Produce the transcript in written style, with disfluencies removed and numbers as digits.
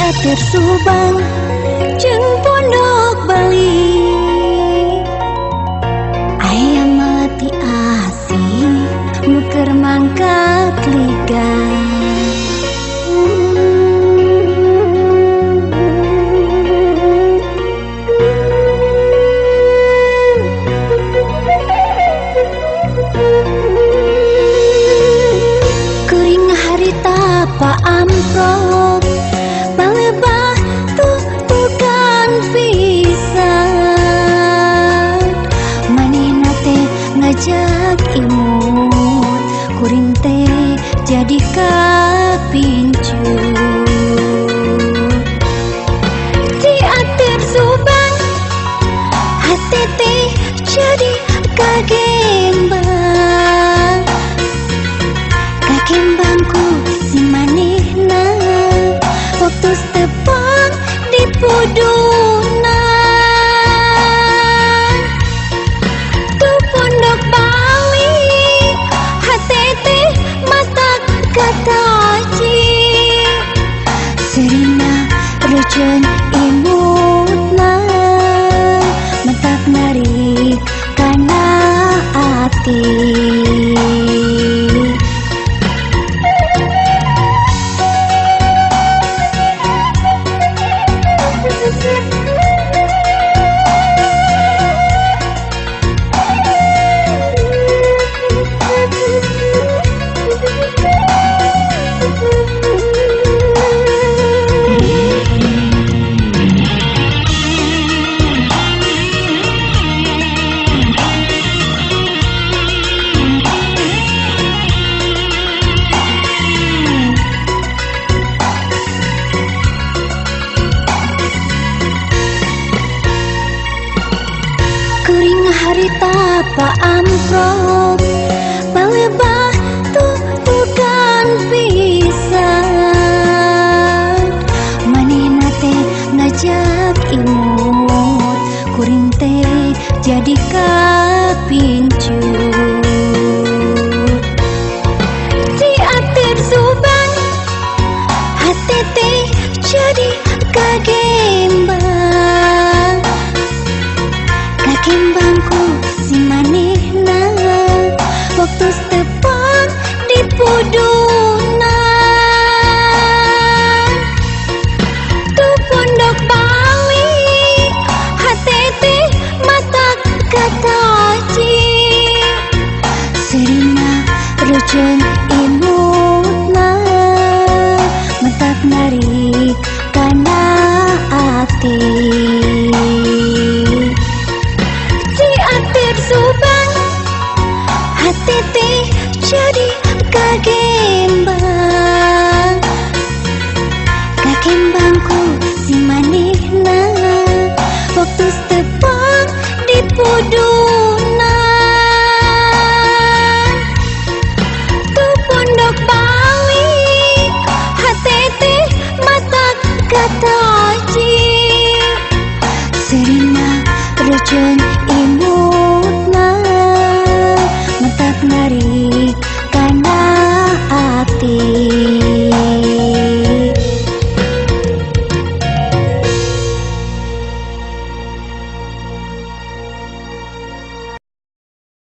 atir Subang jeung Pondok Bali. Aya mati asing nu keur mangkat liga. Kuring harita pa amprok balebah tuh bukan pisan. Manehna teh ngajak imut, kuring teh jadi kapincut. Di atir Subang hati teh jadi kagembang. Kagembangku si manehna waktu tepang di pudunan. Tu Pondok Bali hati teh matak kataji. Serina reuceun imutna matak narik kana ati. Kuring harita pa amprok balebah tuh bukan pisan. Manehna teh ngajak imut, kuring teh jadi kapincut. Di atir Subang hati teh jadi kagembang. Kagembangku si manehna waktu tepang di pudunan. Tu Pondok Bali hati teh matak kataji. Serina reuceun imutna matak narik kana ati. Subang hati teh jadi kaget.